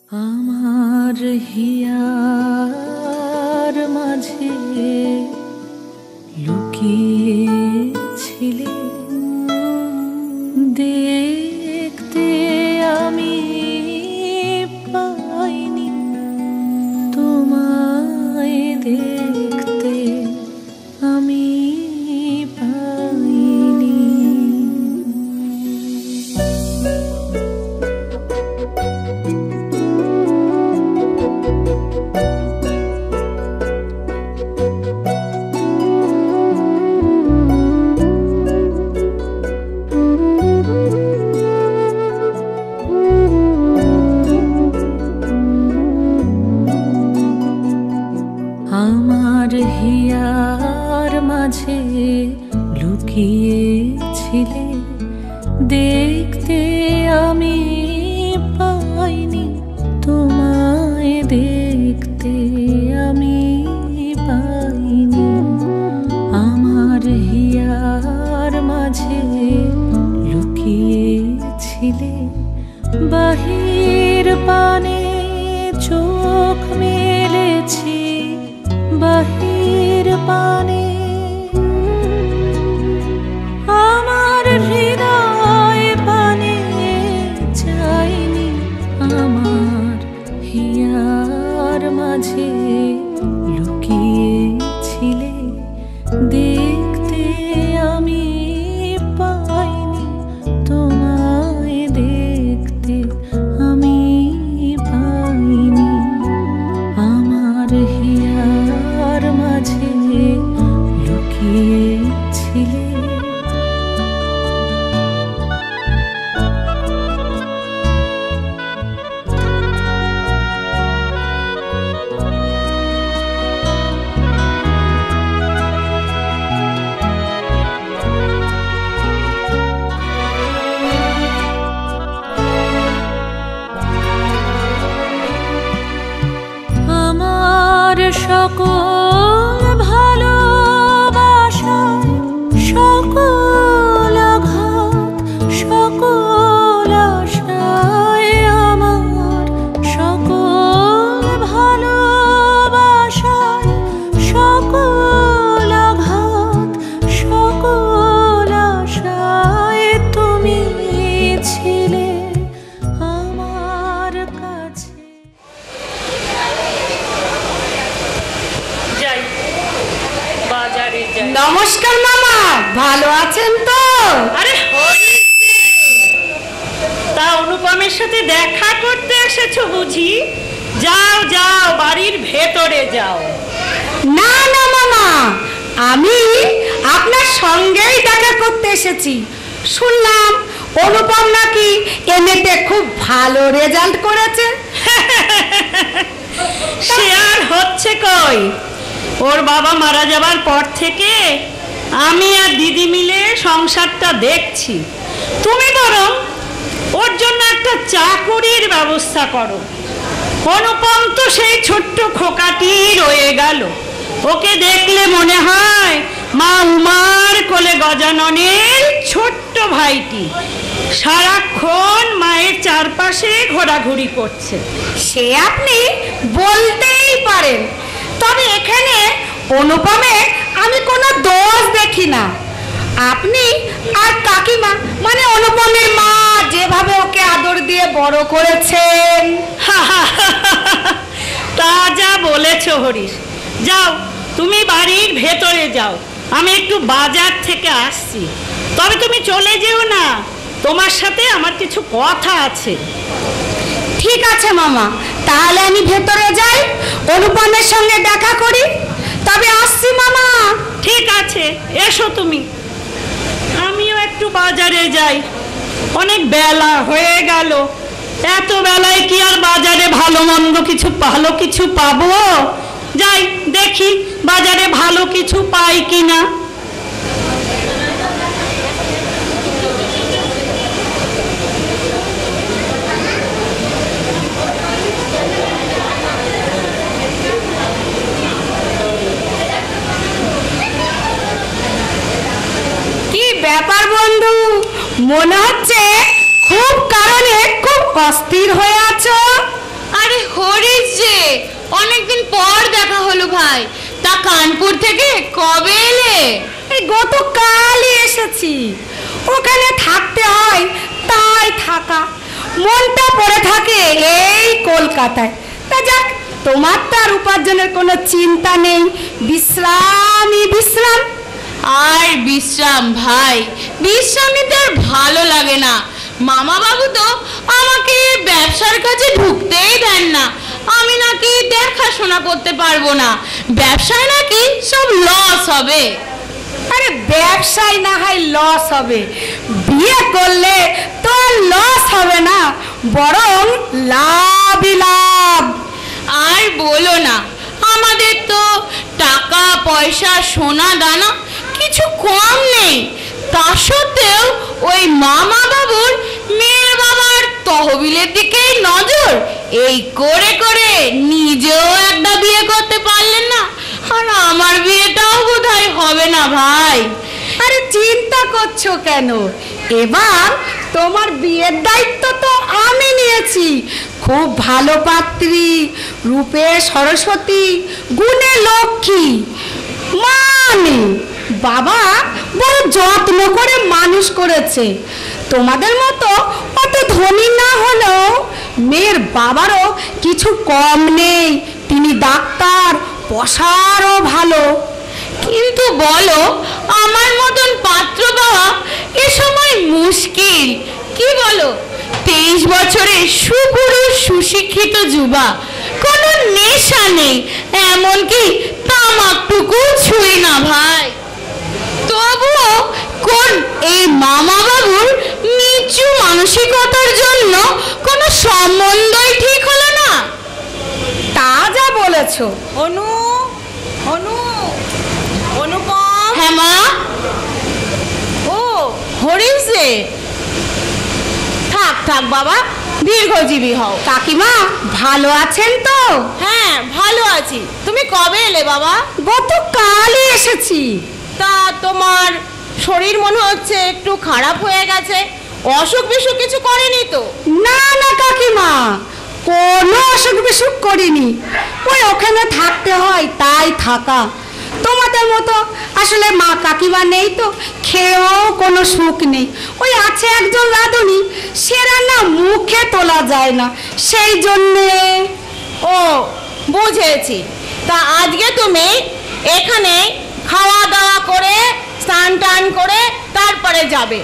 আমার হিয়ার মাঝে লুকিয়েছিলে দেখতে আমি পাইনি তোমায় দেখতে আমি পাইনি। আমার হিয়ার মাঝে লুকিয়েছিলে দেখতে আমি পাইনি তোমায় দেখতে আমি পাইনি। আমার হিয়ার মাঝে লুকিয়েছিলে বাহির পানে চোখ মেলেছি বাহির পানে আমার হৃদয় পানে চাইনি। আমার হিয়ার মাঝে লুকিয়েছিলে দেখতে আমি পাইনি তোমায় দেখতে আমি পাইনি। আমার হিয়ার মাঝে লুকিয়েছিলে সকল ভালোবাসায় সকল আঘাত সকল আশায় আমার সকল ভালোবাসায় সকল আঘাত সকল আশায় তুমি ছিলে আমার কাছে। নমস্কার মামা, ভালো আছেন তো? আরে তা অনুপমের সাথে দেখা করতে এসেছো বুঝি? যাও যাও, বাড়ির ভেতরে যাও। না না মামা, আমি আপনার সঙ্গেই দেখা করতে এসেছি। শুনলাম অনুপম নাকি এমএতে খুব ভালো রেজাল্ট করেছে। সে আর হচ্ছে কই, ওর বাবা মারা যাবার পর থেকে আমি আর দিদি মিলে সংসারটা দেখছি। তুমি বরং ওর জন্য একটা চাকুরির ব্যবস্থা করো। অনুপম তো সেই ছোট্ট খোকাটি রয়ে গেল, ওকে দেখলে মনে হয় মা উমার কোলে গজাননের ছোট্ট ভাইটি সারাক্ষণ মায়ের চারপাশে ঘোরাঘুরি করছে। সে আপনি বলতেই পারেন, তবে এখানে অনুপমে আমি কোনো দোষ দেখি না। আপনি আর কাকিমা মানে অনুপমের মা যেভাবে ওকে আদর দিয়ে বড় করেছেন। তা যা বলেছো হরিশ। যাও তুমি বাড়ির ভেতরে যাও, আমি একটু বাজার থেকে আসছি। তবে তুমি চলে যেও না, তোমার সাথে আমার কিছু কথা আছে। ঠিক আছে মামা, তাহলে আমি ভেতরে যাই, অনুপমের সঙ্গে দেখা করি। তবে আসছি মামা। ঠিক আছে, এসো তুমি। আমিও একটু বাজারে যাই, অনেক বেলা হয়ে গেল। এত বেলায় কি আর বাজারে ভালো মন্দ কিছু পাবো? যাই দেখি বাজারে ভালো কিছু পাই কিনা। ব্যাপার বন্ধু, মনে হচ্ছে খুব কারণে খুব অস্থির হয়ে আছো। ভাই, তা কানপুর থেকে কবে এলে? এই গতকালই এসেছি। ওখানে থাকতে হয় তাই থাকা, মনটা পড়ে থাকে এই কলকাতায়। তা যাক, তোমার তো আর উপার্জনের কোনো চিন্তা নেই, বিশ্রামই বিশ্রাম। আর বিশ্রাম ভাই, বিশ্রাম নিতে আর ভালো লাগে না। মামা বাবু তো আমাকে ব্যবসার কাছে ঢুকতেই দেন না। আমি নাকি দেখাশোনা করতে পারবো না, ব্যবসায় নাকি সব লস হবে। আরে ব্যবসায় না হয় লস হবে, বিয়ে করলে তো আর লস হবে না, বরং লাভই লাভ। আর বলো না, আমাদের তো টাকা পয়সা সোনা দানা কিছু কম নেই। তা সত্ত্বেও ওই মামা বাবুর মেয়ের বাবার তহবিলের দিকেই নজর। এই করে করে নিজেও একটা বিয়ে করতে পারলেন না, আর আমার বিয়েটাও বোধহয় হবে না ভাই। আরে চিন্তা করছো কেন? এবার তোমার বিয়ের দায়িত্ব তো আমি নিয়েছি। খুব ভালো পাত্রী, রূপে সরস্বতী, গুণে লক্ষ্মী, মানে বাবা বড় যত্ন করে মানুষ করেছে। তোমাদের মতো অত ধনী না হলেও মেয়ের বাবারও কিছু কম নেই, তিনি ডাক্তার, পশারও ভালো। কিন্তু বলো, আমার মতন পাত্র পাওয়া এ সময় মুশকিল। কি বলো, 23 বছরের সুপুরুষ সুশিক্ষিত যুবা, কোনো নেশা নেই, এমনকি তামাকটুকু ছুঁই না ভাই। তবুও কোন এই মামা বাবুর নিচু মানসিকতার জন্য কোনো সম্বন্ধই ঠিক হলো না। তা যা বলেছো। অনু, অনু, অনুপম। হ্যাঁ মা। ও হরিশ রে, থাক থাক বাবা, দীর্ঘজীবী হও। কাকিমা ভালো আছেন তো? হ্যাঁ ভালো আছি। তুমি কবে এলে বাবা? গতকালই এসেছি। তা তোমার শরীর মনে হচ্ছে একটু খারাপ হয়ে গেছে, অসুখ বিসুখ কিছু করেনি তো? না না কাকিমা, কোনো অসুখ বিসুখ করিনি, ওই ওখানে থাকতে হয় তাই থাকা। তোমাদের মতো আসলে মা কাকিমা নেই তো, খেয়েও কোনো সুখ নেই। ওই আছে একজন রাঁধুনি, সে রান্না মুখে তোলা যায় না, সেই জন্যে। ও বুঝেছি। তা আজকে তুমি এখানে খাওয়া দাওয়া করে স্নান টান করে তারপরে যাবে।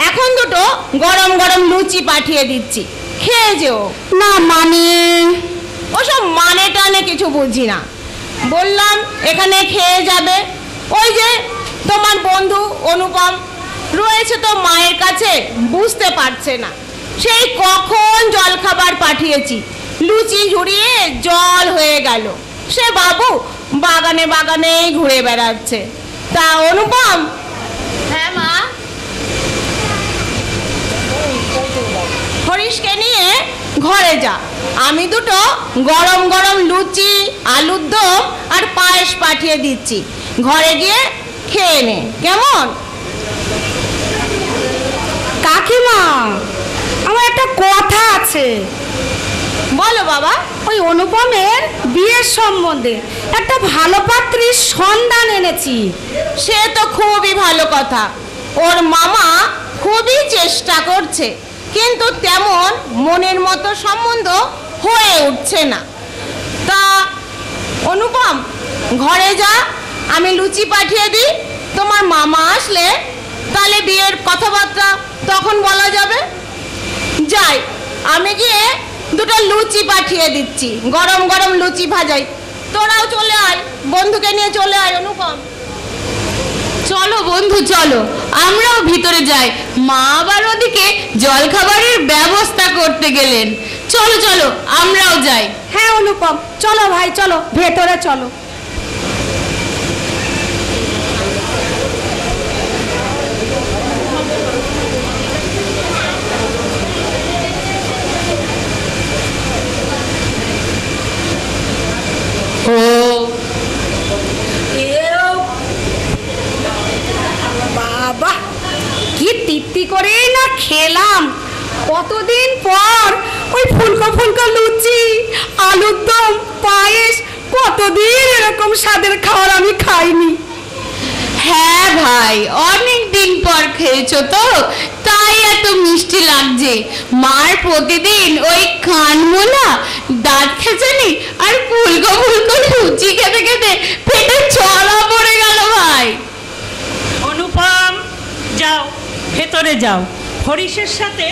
এখন দুটো গরম গরম লুচি পাঠিয়ে দিচ্ছি, খেয়ে যেও। না মানে? ওসব মানে টানে কিছু বুঝি না, বললাম এখানে খেয়ে যাবে। ওই যে তোমার বন্ধু অনুপম রয়েছে তো মায়ের কাছে, বুঝতে পারছে না, সেই কখন জল খাবার পাঠিয়েছি, লুচি ঝুড়িয়ে জল হয়ে গেল। সে বাবু বাগানে বাগানেই ঘুরে বেড়াচ্ছে। তা অনুপম। হ্যাঁ মা। হরিশকে নিয়ে ঘরে যা, আমি দুটো গরম গরম লুচি, আলুর দম আর পায়েস পাঠিয়ে দিচ্ছি, ঘরে গিয়ে খেয়ে নে, কেমন? কাকিমা আমার একটা কথা আছে। বলো বাবা। ওই অনুপমের বিয়ের সম্বন্ধে একটা ভালো পাত্রীর সন্ধান এনেছি। সে তো খুবই ভালো কথা, ওর মামা খুবই চেষ্টা করছে, কিন্তু তেমন মনের মতো সম্বন্ধ হয়ে উঠছে না। তা অনুপম ঘরে যা, আমি লুচি পাঠিয়ে দিই, তোমার মামা আসলে তাহলে বিয়ের কথাবার্তা তখন বলা যাবে। যাই, আমি গিয়ে দুটো লুচি পাঠিয়ে দিচ্ছি, গরম গরম লুচি ভাজাই। তোরাও চলে আয়, বন্ধুকে নিয়ে চলে আয় অনুপম। চলো বন্ধু চলো, আমরাও ভিতরে যাই। মা আবার ওদিকে জলখাবারের ব্যবস্থা করতে গেলেন। চলো চলো আমরাও যাই। হ্যাঁ অনুপম, চলো ভাই, চলো ভেতরে চলো। ও বাবা কি তৃপ্তি করেই না খেলাম। কতদিন পর ওই ফুলকো ফুলকো লুচি, আলুর দম, পায়েস, কতদিন এরকম স্বাদের খাবার আমি খাইনি। হ্যাঁ ভাই, অনেক দিন পর খেয়েছো তো, তাই এত মিষ্টি লাগছে। মার প্রতিদিন ওই কানমোলা, দাঁত খেচানি আর ফুলকো ফুলকো লুচি খেতে খেতে পেটে চড়া পড়ে গেল ভাই। অনুপম, যাও ভেতরে যাও, হরিশের সাথে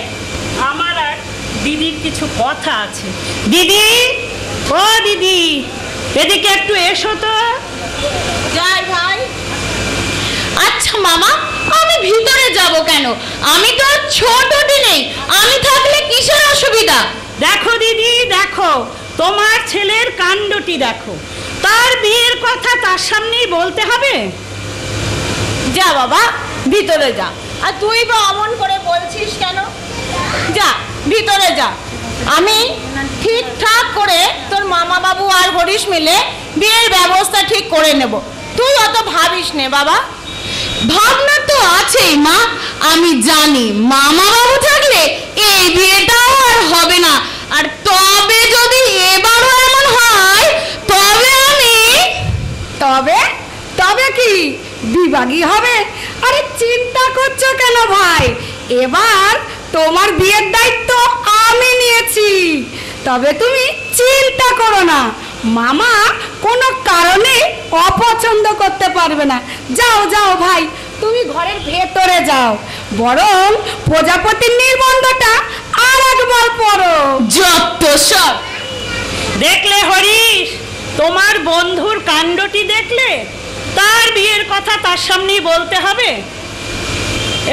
আমার আর দিদির কিছু কথা আছে। দিদি, ও দিদি, এদিকে একটু এসো তো। যাই ভাই। আচ্ছা মামা, আমি ভিতরে যাব কেন? আমি তো আর ছোটটি নেই, আমি থাকলে কিসের অসুবিধা? দেখো দিদি, দেখো তোমার ছেলের কাণ্ডটি দেখো। তার বিয়ের কথা তার সামনেই বলতে হবে? যা বাবা, ভিতরে যা। আর তুই বা অমন করে বলছিস কেন? যা ভিতরে যা, আমি ঠিকঠাক করে তোর মামা বাবু আর হরিশ মিলে বিয়ের ব্যবস্থা ঠিক করে নেব। তুই অত ভাবিস নে বাবা। ভাবনা তো আছেই মা, আমি জানি মামা বাবু থাকলে এই বিয়েটাও আর হবে না। আর তবে যদি এবারও এমন হয়, তবে আমি তবে তবে কি বিভাগী হবে? আরে চিন্তা করছো কেন ভাই? এবার তোমার বিয়ের দায়িত্ব আমি নিয়েছি। তবে তুমি চিন্তা করো না, মামা কোনো কারণে অপছন্দ করতে পারবে না। যাও যাও ভাই, তুমি ঘরের ভেতরে যাও, বরং প্রজাপতির নির্বন্ধটা আর একবার পড়ো। যত সব। দেখলে হরিশ, তোমার বন্ধুর কাণ্ডটি দেখলে? তার বিয়ের কথা তার সামনেই বলতে হবে।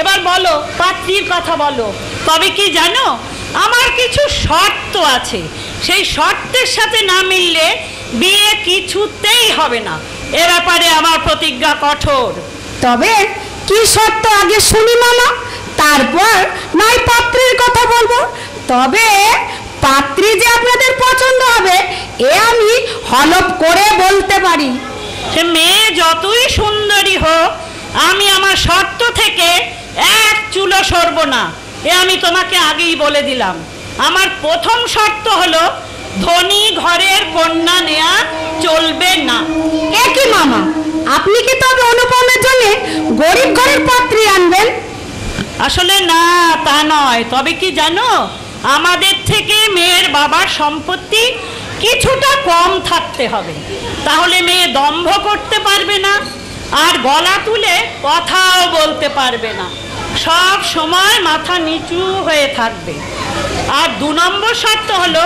এবার বলো, পাত্রীর কথা বলো। তবে কি জানো, আমার কিছু শর্ত আছে, সেই শর্তের সাথে না মিললে বিয়ে কিছুতেই হবে না। এ ব্যাপারে আমার প্রতিজ্ঞা কঠোর। তবে কি শর্ত আগে শুনি মামা, তারপর নয় পাত্রীর কথা বলবো। তবে পাত্রী যে আপনাদের পছন্দ হবে এ আমি হলফ করে বলতে পারি। সে মেয়ে যতই সুন্দরী হোক, আমি আমার শর্ত থেকে এক চুলো সরব না, এ আমি তোমাকে আগেই বলে দিলাম। আমার প্রথম শর্ত হলো, ধনী ঘরের কন্যা নেয়া চলবে না। এ কি মামা, আপনি কি তবে অনুপমের জন্য গরিব ঘরের পাত্রী আনবেন? আসলে না, তা নয়। তবে কি জানো, আমাদের থেকে মেয়ের বাবার সম্পত্তি কিছুটা কম থাকতে হবে, তাহলে মেয়ে দম্ভ করতে পারবে না, আর গলা তুলে কথাও বলতে পারবে না, সব সময় মাথা নিচু হয়ে থাকবে। আর 2 নম্বর শর্ত হলো,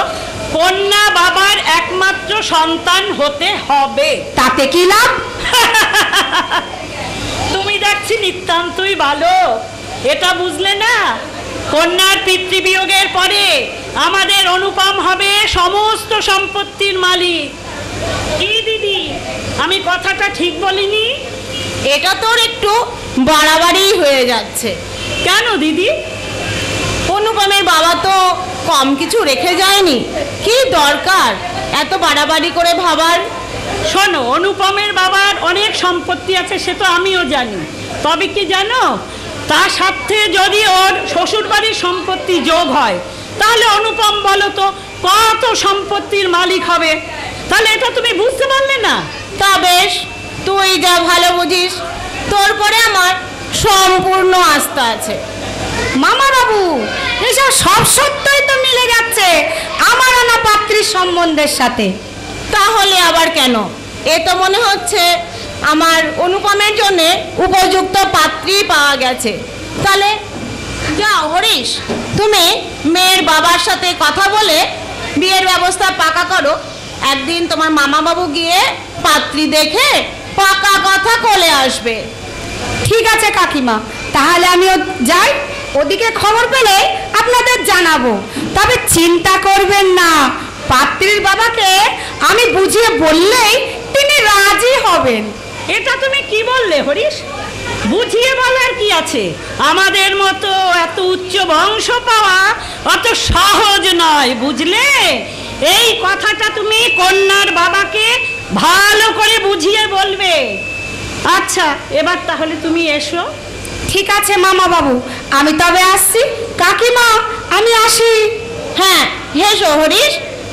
কন্যা বাবার একমাত্র সন্তান হতে হবে। তাতে কি লাভ? তুমি দেখছি নিতান্তই ভালো, এটা বুঝলে না? কন্যার পিতৃবিয়োগের পরে আমাদের অনুপম হবে সমস্ত সম্পত্তির মালিক। কি দিদি, আমি কথাটা ঠিক বলিনি? এটা তোর একটু বাড়াবাড়ি হয়ে যাচ্ছে। কেন দিদি? অনুপমের বাবা তো কম কিছু রেখে যায়নি, কি দরকার এত বাড়াবাড়ি করে ভাবার? শোনো, অনুপমের বাবার অনেক সম্পত্তি আছে, সে তো আমিও জানি। তবে কি জানো, তার সাথে যদি ওর শ্বশুর বাড়ির সম্পত্তি যোগ হয়, তাহলে অনুপম বলো তো কত সম্পত্তির মালিক হবে। তাহলে এটা তুমি বুঝতে পারলে না? তা বেশ, তুই যা ভালো বুঝিস, তোর পরে আমার সম্পূর্ণ আস্থা আছে। মামা বাবু, এসব সব সত্যই তো মিলে যাচ্ছে আমার আনা পাত্রীর সম্বন্ধের সাথে। তাহলে আবার কেন? এ তো মনে হচ্ছে আমার অনুপমের জন্য উপযুক্ত পাত্রী পাওয়া গেছে। তাহলে যাও হরিশ, তুমি মেয়ের বাবার সাথে কথা বলে বিয়ের ব্যবস্থা পাকা করো। একদিন তোমার মামা বাবু গিয়ে পাত্রী দেখে পাকা কথা বলে আসবে। ঠিক আছে কাকিমা, তাহলে আমিও যাই, ওদিকে খবর পেলে আপনাদের জানাবো। তবে চিন্তা করবেন না, পাত্রীর বাবাকে আমি বুঝিয়ে বললেই তিনি রাজি হবেন। এটা তুমি কি বললে হরিশ? বুঝিয়ে বলার কি আছে? আমাদের মতো এত উচ্চ বংশ পাওয়া অত সহজ নয়, বুঝলে? এই কথাটা তুমি কন্যার বাবাকে ভালো করে বুঝিয়ে বলবে। আচ্ছা, এবার তাহলে তুমি এসো। ঠিক আছে মামা বাবু, আমি তবে আসছি। কাকিমা, আমি আসি। হ্যাঁ, এসো হরিশ,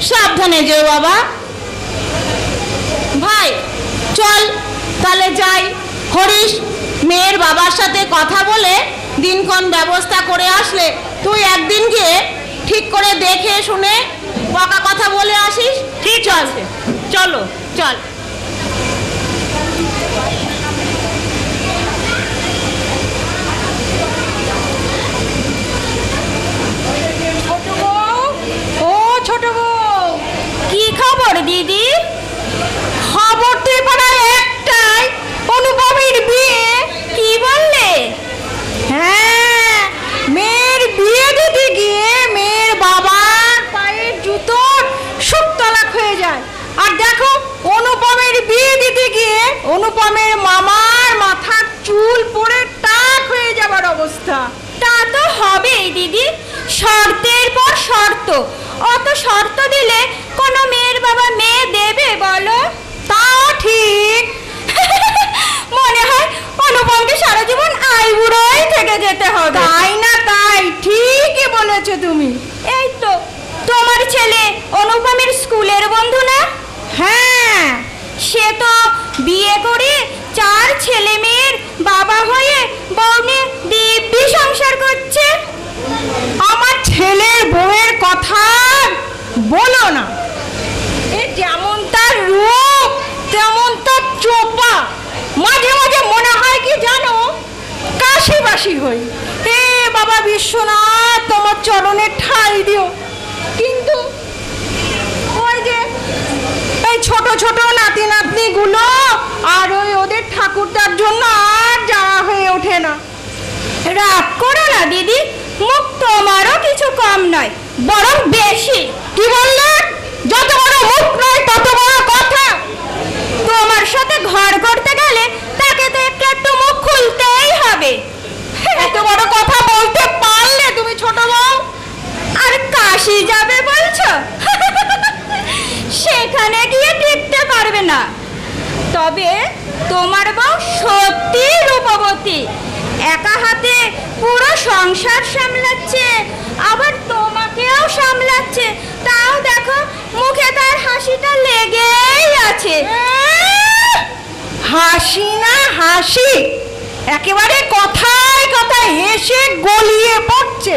সাবধানে যেও বাবা। ভাই, চল তাহলে যাই। হরিশ, মেয়ের বাবার সাথে কথা বলে দিনক্ষণ ব্যবস্থা করে আসলে তুই একদিন গিয়ে ঠিক করে দেখে শুনে পকা কথা বলে আসিস। ঠিক আছে, চলো। চল। ও ছোট বউ, কি খবর দিদি? খবর তো পাড়ায় একটাই, অনুপমের বিয়ে। কি বললে? হ্যাঁ, মেয়ের বিয়ে দিতে গিয়ে মেয়ের বাবার পায়ের জুতোর সুতলাক হয়ে যায়। আর দেখো, অনুপমের বিয়ে দিতে গিয়ে অনুপমের মামার মাথার চুল পড়ে টাক হয়ে যাবার অবস্থা। তা তো হবেই দিদি, শর্তের পর শর্ত। অত শর্ত দিলে কোনো মেয়ের বাবা মেয়ে দেবে বলো? তাও ঠিক। মনে হয় অনুপমকে সারা জীবন আইবুড়োই থেকে যেতে হবে। তাই না? তাই ঠিকই বলেছো তুমি। এই তো তোমার ছেলে অনুপমের স্কুলের বন্ধু না? হ্যাঁ, সে তো বিয়ে করে 4 ছেলে মেয়ের বাবা হয়ে বউ নিয়ে দিব্যি সংসার করছে। আমার ছেলের বউয়ের কথা বলো না। এ যেমন তার রূপ তেমন তার চোপা। মাঝে মাঝে মনে হয় কি জানো, কাশিবাসি হই। হে বাবা বিশ্বনাথ, তোমার চরণে ঠাঁই দিও। কিন্তু ওই যে এই ছোট ছোট নাতি নাতনি গুলো আর ওই ওদের ঠাকুরদার জন্য আর যাওয়া হয়ে ওঠে না। রাগ করো না দিদি, মুখ তোমারও কিছু কম নয়, বরং বেশি। কি বললে? যত বড় মুখ নয় তত বড় কথা। তোমার সাথে ঘর করতে গেলে তাকে তো একটু একটু মুখ খুলতেই হবে। এত বড় কথা বলতে পারলে তুমি ছোট বউ? আর কাশি যাবে বলছো? সেখানে গিয়ে টিকতে পারবে না। তবে তোমার বউ সত্যি রূপবতী, একা হাতে পুরো সংসার সামলাচ্ছে, আবার তোমাকেও সামলাচ্ছে। তাও দেখো মুখে তার হাসিটা লেগেই আছে। হাসি না হাসি, একেবারে কথায় কথায় হেসে গলিয়ে পড়ছে।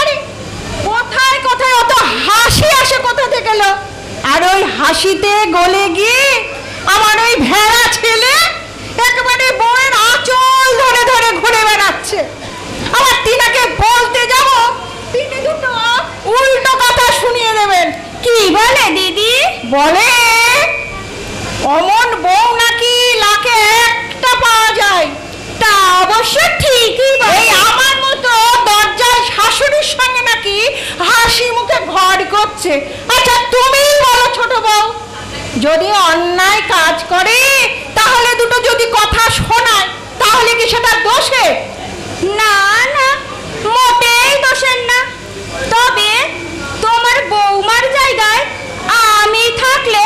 আরে কথায় কথায় অত হাসি আসে কোথা থেকে এলো? আর ওই হাসিতে গলে গিয়ে আমার ওই ভেড়া ছেলে একেবারে বউয়ের আঁচল ধরে ধরে ঘুরে বেড়াচ্ছে। আবার তিনাকে বলতে যাব, তিনি দুটো উল্টো কথা শুনিয়ে দেবেন। কি বলে দিদি? বলে অমন বউ নাকি লাখে একটা পাওয়া যায়। তা অবশ্য ঠিকই বলে। এই আমার মতো দরজায় শাশুড়ির সঙ্গে নাকি হাসি মুখে ঘর করছে। আচ্ছা তুমিই বলো ছোট বউ, যদি অন্যায় কাজ করে তাহলে দুটো যদি কথা শোনায় তাহলে কি সেটা দোষে? না না, মোটেই দোষের না। তবে তোমার বৌমার জায়গায় আমি থাকলে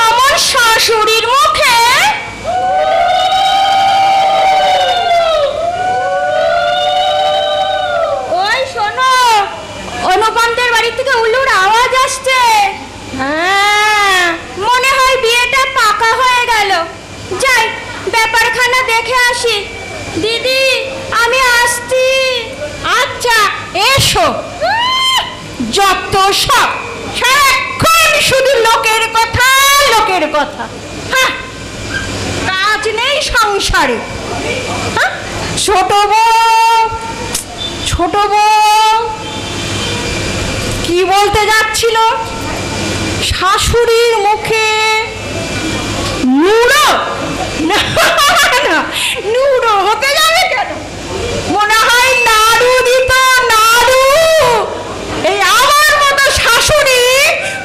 আমার শাশুড়ির মুখে ওই শোনো, অনুপমদের বাড়ি থেকে উল্লুর আওয়াজ আসছে। হ্যাঁ, মনে হয় বিয়েটা পাকা হয়ে গেল। যাই ব্যাপারখানা দেখে আসি। দিদি আমি আসছি। আচ্ছা এসো। যত সব সারাক্ষণ শুধু লোকের কথা লোকের কথা। হ্যাঁ, কাজ নেই সংসারে। হ্যাঁ, ছোট বউ, ছোট বউ কি বলতে যাচ্ছিল? শাশুড়ির মুখে নুড়ো? না না, নুড়ো হতে যাবে কেন? মনে হয় নাড়ু দিত, নাড়ু। এই আমার মতো শাশুড়ি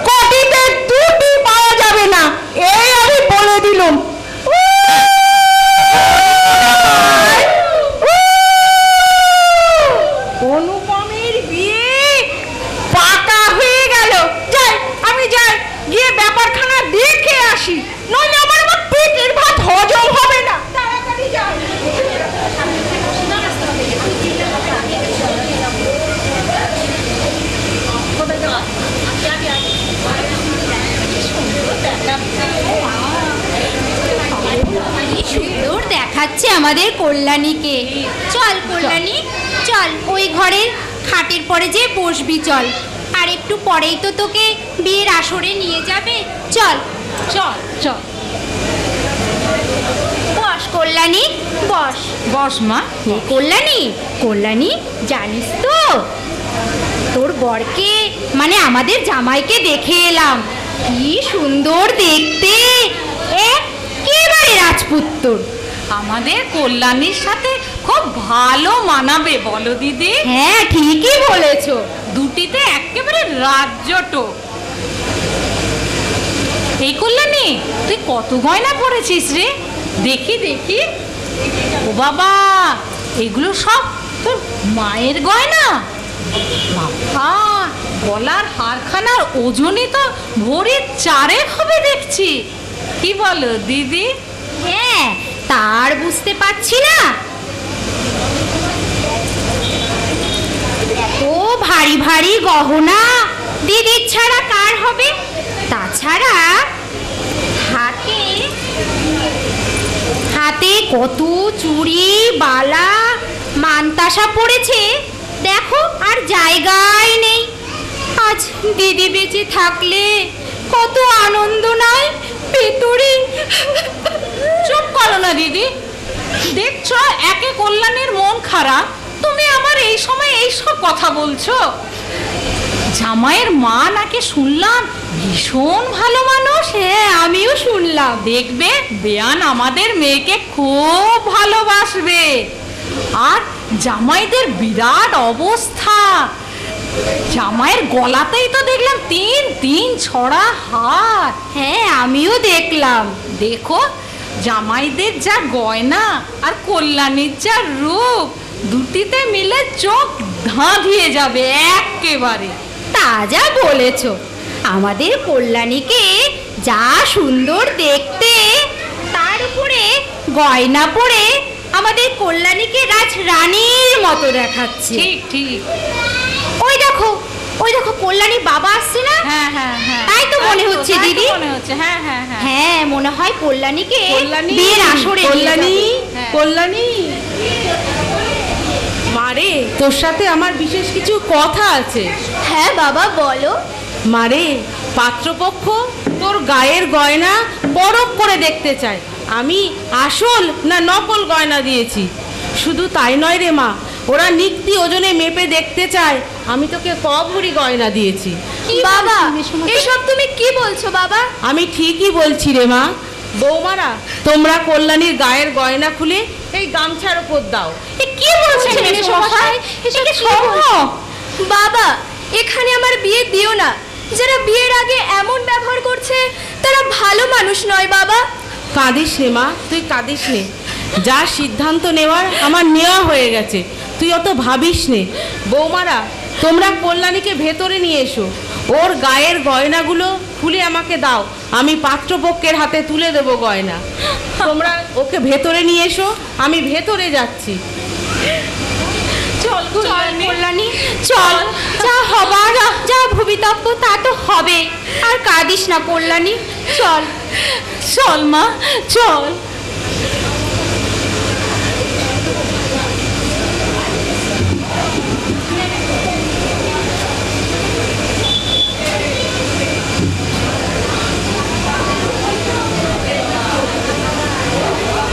কোটিতে দুটি পাওয়া যাবে না, এই আমি বলে দিলাম। অনুপমের বিয়ে পাকা হয়ে গেল। যাই, আমি যাই, গিয়ে ব্যাপারখানা দেখে আসি, নইলে আমার পেটের ভাত হজম হবে না। তাড়াতাড়ি যাই। দেখাচ্ছে আমাদের কল্যাণীকে। চল কল্যাণী, চল ওই ঘরের খাটের পরে যে বসবি চল। আর একটু পরেই তো তোকে বিয়ের আসরে নিয়ে যাবে। চল চল চল বস কল্যাণী, বস। বস মা। কল্যাণী, কল্যাণী জানিস তো তোর বরকে মানে আমাদের জামাইকে দেখে এলাম। কি সুন্দর দেখতে, একেবারে রাজপুত্র। আমাদের কল্যাণীর সাথে খুব ভালো মানাবে বলো দিদি। হ্যাঁ ঠিকই বলেছো। দুটিতে একেবারে রাজ্যটো। এই কল্যাণী, তুই কত গয়না পরেছিস রে? দেখি দেখি। ও বাবা, এগুলো সব তোর মায়ের গয়না? বাবা, গলার হারখানার ওজনই তো ভরি 4 হবে দেখছি। কি বলো দিদি? হ্যাঁ, তার বুঝতে পারছি না। ও ভারী ভারী গহনা দিদির ছাড়া কার হবে? তাছাড়া হাতে হাতে কত চুড়ি বালা মানতাসা পড়েছে, দেখো আর জায়গায় নেই। আজ দিদি বেঁচে থাকলে কত আনন্দ নয় ভেতরে। চুপ করো না দিদি। দেখছো একে কল্যাণীর মন খারাপ, তুমি আমার এই সময় এইসব কথা বলছো? জামাইয়ের মা নাকি শুনলাম ভীষণ ভালো মানুষ। হ্যাঁ আমিও শুনলাম। দেখবে বেয়ান আমাদের মেয়েকে খুব ভালোবাসবে। আর জামাইদের বিরাট অবস্থা। জামাইয়ের গলাতেই তো দেখলাম 3 ছড়া হার। হ্যাঁ আমিও দেখলাম। দেখো জামাইদের যা গয়না আর কল্যাণীর যা রূপ, দুটিতে মিলে চোখ ধাঁধিয়ে যাবে একেবারে। তা যা বলেছো, আমাদের কল্যাণীকে যা সুন্দর দেখতে, তার উপরে গয়না পরে আমাদের কল্যাণীকে রাজরানীর মতো দেখাচ্ছে। ঠিক ঠিক। ওই দেখো, ওই দেখো কল্যাণীর বাবা আসছে না? হ্যাঁ হ্যাঁ হ্যাঁ, তাই তো মনে হচ্ছে দিদি। মনে হচ্ছে। হ্যাঁ হ্যাঁ হ্যাঁ হ্যাঁ মনে হয় কল্যাণীকে কল্যাণী, বিয়ের আসরে নিয়ে কল্যাণী, যাবে। হ্যাঁ। কল্যাণী, মারে তোর সাথে আমার বিশেষ কিছু কথা আছে। হ্যাঁ বাবা বলো। মারে, পাত্রপক্ষ তোর গায়ের গয়না পরখ করে দেখতে চায় আমি আসল না নকল গয়না দিয়েছি। শুধু তাই নয় রে মা, ওরা নিত্যি ওজনে মেপে দেখতে চায় আমি তোকে ক ভরি গয়না দিয়েছি। বাবা এসব তুমি কি বলছো বাবা? আমি ঠিকই বলছি রে মা। বৌমারা, তোমরা কল্যাণীর গায়ের গয়না খুলে এই গামছার ওপর দাও। কি বলছেন মেসোমশাই? এটা কি সম্ভব? বাবা এখানে আমার বিয়ে দিও না। যারা বিয়ের আগে এমন ব্যবহার করছে তারা ভালো মানুষ নয় বাবা। কাঁদিস নে মা, তুই কাঁদিস নে। যা সিদ্ধান্ত নেওয়ার আমার নেওয়া হয়ে গেছে, তুই অত ভাবিস নে। বৌমারা, তোমরা কল্যাণীকে ভেতরে নিয়ে এসো। ওর গায়ের গয়নাগুলো খুলে আমাকে দাও, আমি পাত্রপক্ষের হাতে তুলে দেব গয়না। তোমরা ওকে ভেতরে নিয়ে এসো, আমি ভেতরে যাচ্ছি। চল কল্যাণী চল, যা হবার যা ভবিতব্য তা তো হবে। আর কাঁদিস না কল্যাণী, চল চল মা চল।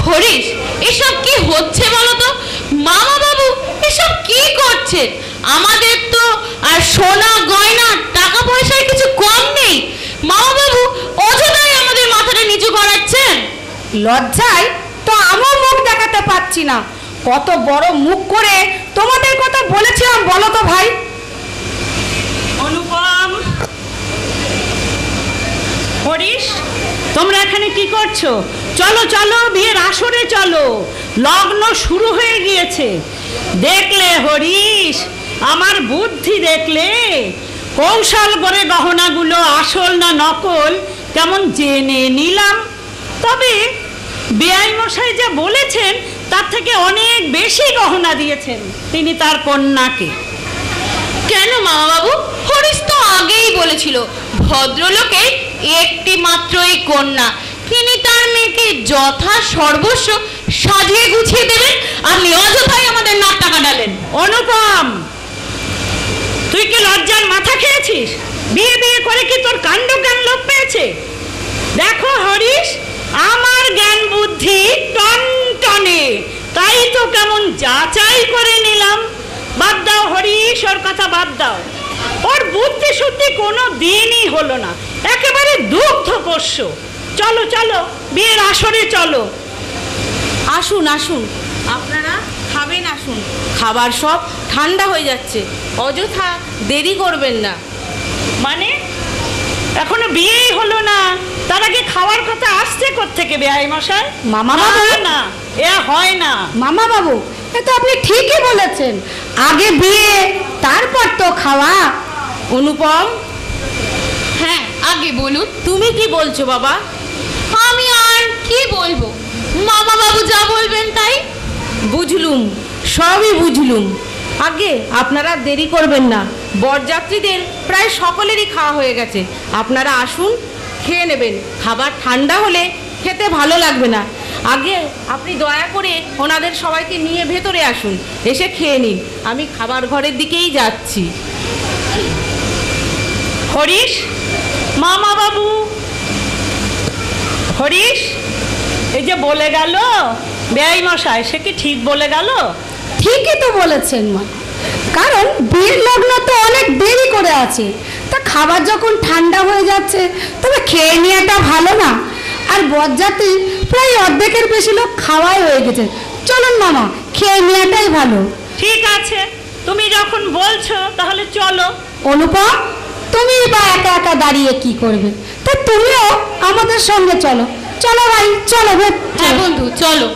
হরিশ, এসব কি হচ্ছে বলো তো? মামা বাবু এসব কি করছেন? আমাদের তো আর সোনা গয়না টাকা পয়সার কিছু কম নেই। মামা বাবু অযথাই আমাদের মাথাটা নিচু করাচ্ছেন। লজ্জায় তো আমার মুখ দেখাতে পারছি না। কত বড় মুখ করে তোমাদের কথা বলেছিলাম বলো তো ভাই? অনুপম, হরিশ, তোমরা এখানে কি করছো? চলো চলো, বিয়ের আসরে চলো, লগ্ন শুরু হয়ে গিয়েছে। দেখলে হরিশ, আমার বুদ্ধি দেখলে? কৌশল করে গহনাগুলো আসল না নকল কেমন জেনে নিলাম। তবে বেআই মশাই যা বলেছেন তার থেকে অনেক বেশি গহনা দিয়েছেন তিনি তার কন্যাকে। কেন মামা বাবু? হরিশ তো আগেই বলেছিল ভদ্রলোকের একটি মাত্রই কন্যা, তিনি তার মেয়েকে যথা সর্বস্ব সাজিয়ে গুছিয়ে দেবেন, আপনি অযথাই আমাদের নাক টাকা ডালেন। অনুপম, তুই কি লজ্জার মাথা খেয়েছিস? বিয়ে বিয়ে করে কি তোর কাণ্ড জ্ঞান লোপ পেয়েছে? দেখো হরিশ, আমার জ্ঞান বুদ্ধি টনটনে, তাই তো কেমন যাচাই করে নিলাম। বাদ দাও হরিশ, ওর কথা বাদ দাও। ওর বুদ্ধি শুদ্ধি কোনো দিনই হলো না, একেবারে দুগ্ধ পোষ্য। চলো চলো, বিয়ের আসরে চলো। আসুন আসুন, আপনারা খাবেন, আসুন। খাবার সব ঠান্ডা হয়ে যাচ্ছে, অযথা দেরি করবেন না। মানে এখনো বিয়েই হলো না, তার আগে খাওয়ার কথা আসছে কোত্থেকে বেয়াই মশাই? মামা বাবু, না, এ হয় না। মামা বাবু, এ তো আপনি ঠিকই বলেছেন, আগে বিয়ে তারপর তো খাওয়া। অনুপম, হ্যাঁ, আগে বলুন। তুমি কি বলছো বাবা? আমি আর কি বলবো, মামা বাবু যা বলবেন তাই। বুঝলুম, সবই বুঝলুম। আগে আপনারা দেরি করবেন না, বরযাত্রীদের প্রায় সকলেরই খাওয়া হয়ে গেছে। আপনারা আসুন, খেয়ে নেবেন। খাবার ঠান্ডা হলে খেতে ভালো লাগবে না। আগে আপনি দয়া করে ওনাদের সবাইকে নিয়ে ভেতরে আসুন, এসে খেয়ে নিন। আমি খাবার ঘরের দিকেই যাচ্ছি। হরিশ, মামা বাবু, হরিশ, এই যে বলে গেল বেয়াই মশাই, সে কি ঠিক বলে গেল? ঠিকই তো বলেছেন মা, কারণ বিয়ের লগ্ন তো অনেক দেরি করে আছে, তা খাবার যখন ঠান্ডা হয়ে যাচ্ছে তবে খেয়ে নেওয়াটা ভালো না? আর বরযাত্রী প্রায় অর্ধেকের বেশি লোক খাওয়াই হয়ে গেছে। চলুন মামা, খেয়ে নেওয়াটাই ভালো। ঠিক আছে, তুমি যখন বলছো তাহলে চলো। অনুপম, তুমি বা একা একা দাঁড়িয়ে কি করবে? তা তুমিও আমাদের সঙ্গে চলো। চলো ভাই, চলো। হ্যাঁ বন্ধু, চলো।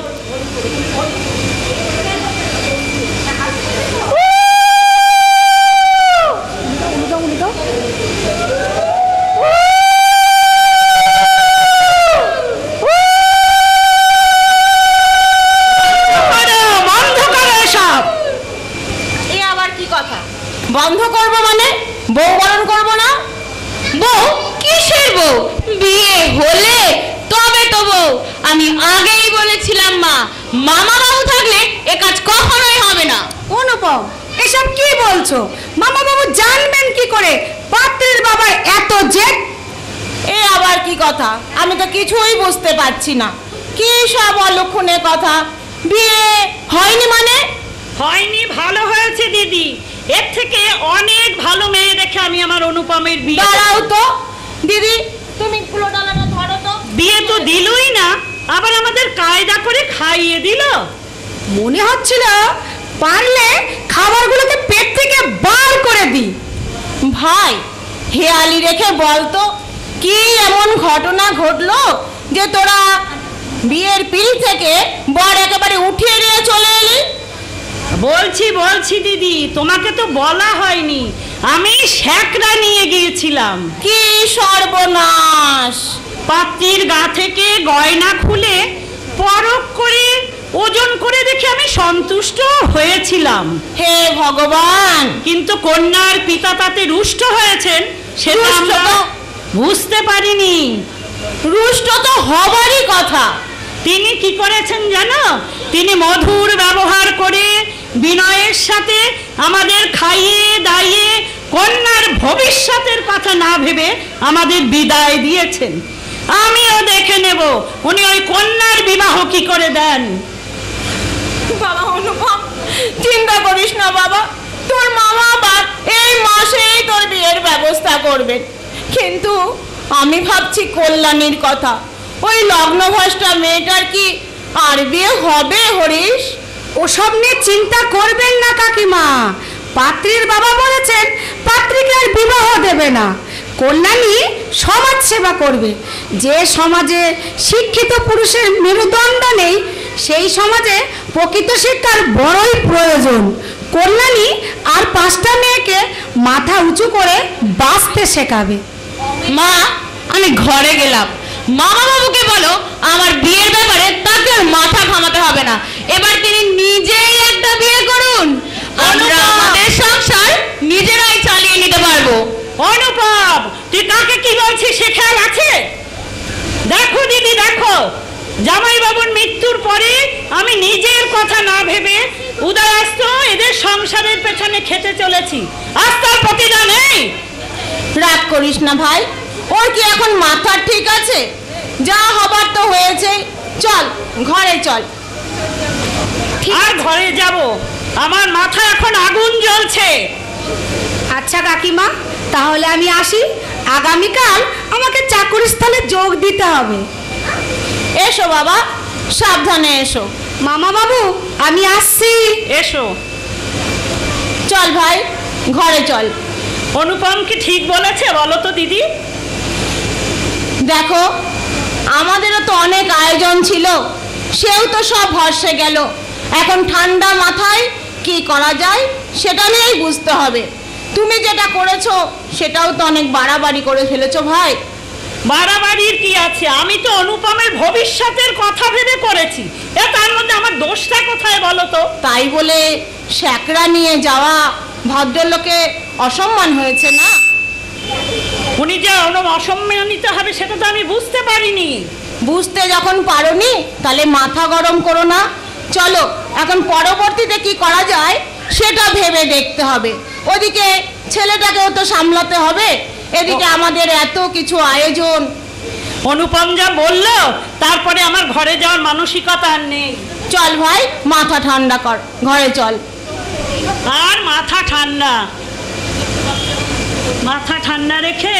বন্ধ করবো মানে? বউ বরণ করবো না? বউ? কিসের বউ? বিয়ে হলে তবে তো বউ। আমি আগেই বলেছিলাম মা, মামা বাবু থাকলে এ কাজ কখনোই হবে না। অনুপম, এসব কি বলছো? মামা বাবু জানবেন কি করে পাত্রের বাবার এত জেদ? এ আবার কি কথা? আমি তো কিছুই বুঝতে পারছি না। কি সব অলক্ষণের কথা? বিয়ে হয়নি মানে? হয়নি, ভালো হয়েছে দিদি। এর থেকে অনেক ভালো মেয়ে দেখে আমি আমার অনুপমের বিয়ে। দাঁড়াও তো দিদি, তুমি কুলোডালাটা ধরো তো। বিয়ে তো দিলই না, আবার আমাদের কায়দা করে খাইয়ে দিল। মনে হচ্ছিল পারলে খাবারগুলোকে পেট থেকে বার করে দিই। ভাই, হেয়ালি রেখে বলতো কি এমন ঘটনা ঘটলো যে তোরা বিয়ের পিল থেকে বর একেবারে উঠিয়ে নিয়ে চলে এলি? বলছি দিদি, তোমাকে তো বলা হয়নি, আমি শ্যাকরা নিয়ে গিয়েছিলাম। কি সর্বনাশ! পাত্রীর গা থেকে গয়না খুলে পরখ করে ওজন করে দেখে আমি সন্তুষ্ট হয়েছিলাম। হে ভগবান! কিন্তু কন্যার পিতা তাতে রুষ্ট হয়েছেন, সেটা রুষ্ট আমরা তো- বুঝতে পারিনি। রুষ্ট তো হবারই কথা। তিনি কি করেছেন জানো? তিনি মধুর ব্যবহার করে বিনয়ের সাথে আমাদের খাইয়ে দাইয়ে কন্যার ভবিষ্যতের কথা না ভেবে আমাদের বিদায় দিয়েছেন। আমিও দেখে নেব উনি ওই কন্যার বিবাহ কি করে দেন। বাবা অনুপম, চিন্তা করিস না বাবা, তোর মামা বাপ এই মাসেই তোর বিয়ের ব্যবস্থা করবেন। কিন্তু আমি ভাবছি কল্যাণীর কথা। ওই লগ্নভ্রষ্টা মেয়েটার কি আর বিয়ে হবে হরিশ? ওসব নিয়ে চিন্তা করবেন না কাকিমা। পাত্রীর বাবা বলেছেন পাত্রীকে আর বিবাহ দেবে না, কল্যাণী সমাজ সেবা করবে। যে সমাজে শিক্ষিত পুরুষের মেরুদণ্ড নেই, সেই সমাজে প্রকৃত শিক্ষার বড়ই প্রয়োজন। কল্যাণী আর 5টা মেয়েকে মাথা উঁচু করে বাঁচতে শেখাবে। মা, আমি ঘরে গেলাম। মামা বাবুকে বলো আমার বিয়ের ব্যাপারে তাকে আর মাথা ঘামাতে হবে না। এবার তিনি নিজেই একটা বিয়ে করুন, আমরা আমাদের সংসার নিজেরাই চালিয়ে নিতে পারবো। অনুপম, তুই কাকে কি বলছিস সে খেয়াল আছে? দেখো দিদি, দেখো জামাইবাবুর মৃত্যুর পরে আমি নিজের কথা না ভেবে উদয়াস্ত এদের সংসারের পেছনে খেতে চলেছি। আজ তার প্রতিদান নেই। রাগ করিস না ভাই, ওর কি এখন মাথা ঠিক আছে? যা হবার তো হয়েছে, চল ঘরে চল। আর ঘরে যাব? আমার মাথা এখন আগুন জ্বলছে। আচ্ছা কাকিমা, তাহলে আমি আসি। আগামীকাল আমাকে চাকুরি স্থলে যোগ দিতে হবে। এসো বাবা, সাবধানে এসো। মামা বাবু, আমি আসছি। এসো। চল ভাই, ঘরে চল। অনুপম কি ঠিক বলেছে বলো তো দিদি? দেখো, আমাদেরও তো অনেক আয়োজন ছিল, সেও তো সব ভরসে গেল। এখন ঠান্ডা মাথায় কি করা যায় সেটা নিয়েই বুঝতে হবে। তুমি যেটা করেছো সেটাও তো অনেক বাড়াবাড়ি করে ফেলেছো ভাই। বাড়াবাড়ির কি আছে? আমি তো অনুপমের ভবিষ্যতের কথা ভেবে করেছি। তার মধ্যে আমার দোষটা কোথায় বলো তো? তাই বলে স্যাকরা নিয়ে যাওয়া ভদ্রলোকে অসম্মান হয়েছে না? উনি যে অসম্মানিত হবে সেটা তো আমি বুঝতে পারিনি। বুঝতে যখন পারোনি তাহলে মাথা গরম করো না। চলো এখন পরবর্তীতে কি করা যায় সেটা ভেবে দেখতে হবে। ওদিকে ছেলেটাকেও তো সামলাতে হবে, এদিকে আমাদের এত কিছু আয়োজন। অনুপম যা বললো তারপরে আমার ঘরে যাওয়ার মানসিকতা আর নেই। চল ভাই, মাথা ঠান্ডা কর, ঘরে চল। আর মাথা ঠান্ডা, মাথা ঠান্ডা রেখে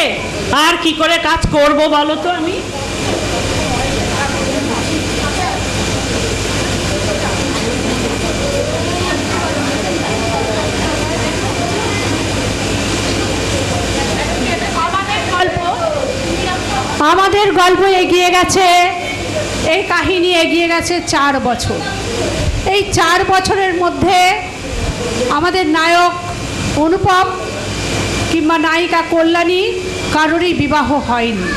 আর কি করে কাজ করব বলো তো? আমি আমাদের গল্প এগিয়ে গেছে, এই কাহিনী এগিয়ে গেছে 4 বছর। এই 4 বছরের মধ্যে আমাদের নায়ক অনুপম কিংবা নায়িকা কল্যাণী কারোরই বিবাহ হয়নি।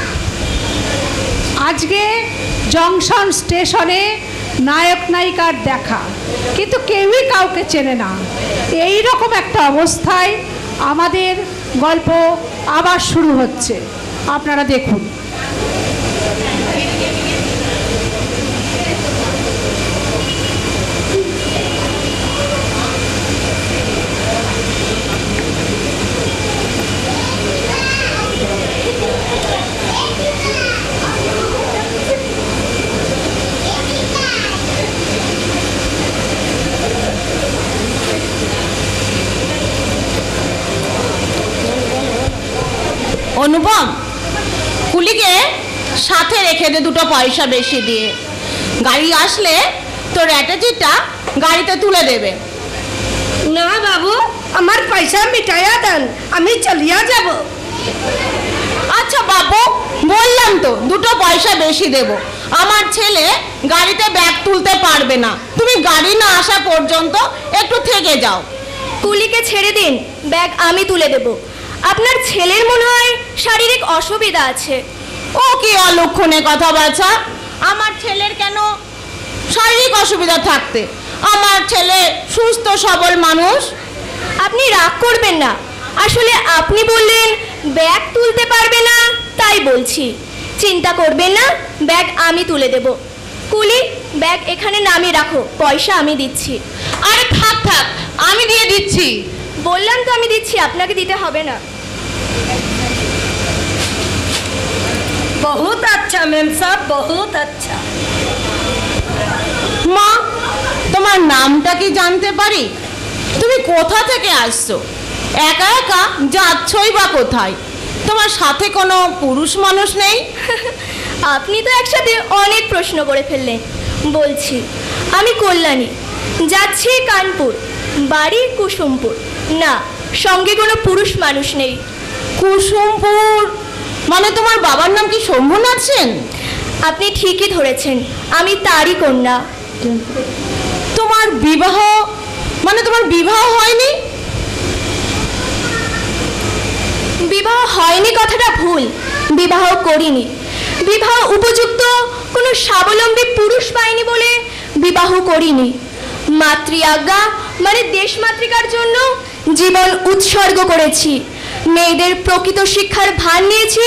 আজকে জংশন স্টেশনে নায়ক নায়িকার দেখা, কিন্তু কেউই কাউকে চেনে না। এই রকম একটা অবস্থায় আমাদের গল্প আবার শুরু হচ্ছে, আপনারা দেখুন। অনুপম, কুলিকে সাথে রেখে দে 2 পয়সা বেশি দিয়ে। গাড়ি আসলে তোর অ্যাটাচিটা গাড়িতে তুলে দেবে। না বাবু, আমার পয়সা মিটাইয়া দেন, আমি চলিয়া যাব। আচ্ছা বাবু, বললাম তো 2 পয়সা বেশি দেব। আমার ছেলে গাড়িতে ব্যাগ তুলতে পারবে না, তুমি গাড়ি না আসা পর্যন্ত একটু থেকে যাও। কুলিকে ছেড়ে দিন, ব্যাগ আমি তুলে দেব। আপনার ছেলের মনে হয় শারীরিক অসুবিধা আছে। ও কি অলক্ষণে কথা বাছা? আমার ছেলের কেন শারীরিক অসুবিধা থাকতে? আমার ছেলে সুস্থ সবল মানুষ। আপনি রাগ করবেন না, আসলে আপনি বললেন ব্যাগ তুলতে পারবে না, তাই বলছি। চিন্তা করবেন না, ব্যাগ আমি তুলে দেব। কুলি, ব্যাগ এখানে নামিয়ে রাখো, পয়সা আমি দিচ্ছি। আরে থাক থাক, আমি দিয়ে দিচ্ছি। বললাম তো আমি দিচ্ছি, আপনাকে দিতে হবে না। বহুত আচ্ছা মেম সাহেব, বহুত আচ্ছা। মা, তোমার নামটা কি জানতে পারি? তুমি কোথা থেকে আসছো? একা একা যাচ্ছই বা কোথায়? তোমার সাথে কোনো পুরুষ মানুষ নেই? আপনি তো একসাথে অনেক প্রশ্ন করে ফেললেন। বলছি, আমি কল্যাণী, যাচ্ছি কানপুর, বাড়ি কুসুমপুর। না, সঙ্গে কোনো পুরুষ মানুষ নেই। কুসুমপুর মানে তোমার বাবার নাম কি শম্ভুনাথ সেন? আপনি ঠিকই ধরেছেন, আমি তারই কন্যা। তোমার বিবাহ মানে তোমার বিবাহ হয়নি? বিবাহ হয়নি কথাটা ভুল, বিবাহ করিনি। বিবাহ উপযুক্ত কোনো স্বাবলম্বী পুরুষ পাইনি বলে বিবাহ করিনি। মাতৃ আজ্ঞা মানে দেশমাতৃকার জন্য জীবন উৎসর্গ করেছি। মেয়েদের প্রকৃত শিক্ষার ভার নিয়েছি,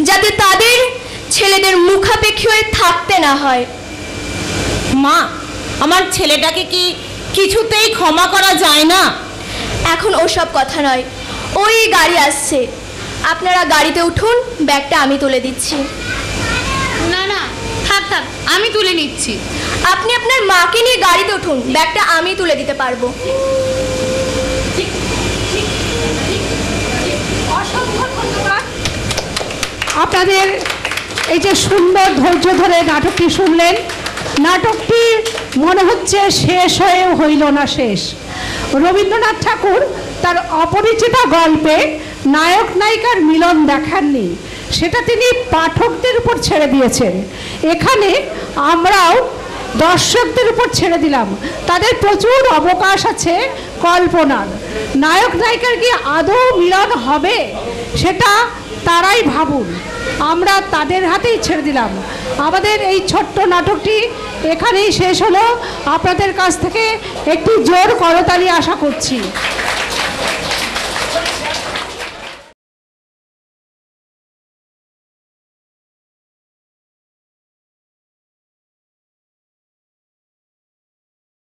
যাতে তাদের ছেলেদের মুখাপেক্ষী হয়ে থাকতে না হয়। মা, আমার ছেলেটাকে কি কিছুতেই ক্ষমা করা যায় না? এখন ওসব কথা নয়, ওই গাড়ি আসছে, আপনারা গাড়িতে উঠুন, ব্যাগটা আমি তুলে দিচ্ছি। না না, থাক থাক, আমি তুলে নিচ্ছি। আপনি আপনার মাকে নিয়ে গাড়িতে উঠুন, ব্যাগটা আমি তুলে দিতে পারবো। আপনাদের এই যে সুন্দর ধৈর্য ধরে নাটকটি শুনলেন, নাটকটি মনে হচ্ছে শেষ হয়েও হইল না শেষ। রবীন্দ্রনাথ ঠাকুর তার অপরিচিতা গল্পে নায়ক নায়িকার মিলন দেখাননি, সেটা তিনি পাঠকদের উপর ছেড়ে দিয়েছেন। এখানে আমরাও দর্শকদের উপর ছেড়ে দিলাম, তাদের প্রচুর অবকাশ আছে কল্পনার। নায়ক নায়িকার কি আদৌ মিলন হবে সেটা তারাই ভাবুন, আমরা তাদের হাতেই ছেড়ে দিলাম। আমাদের এই ছোট্ট নাটকটি এখানেই শেষ হলো। আপনাদের কাছ থেকে একটি জোর করতালি আশা করছি।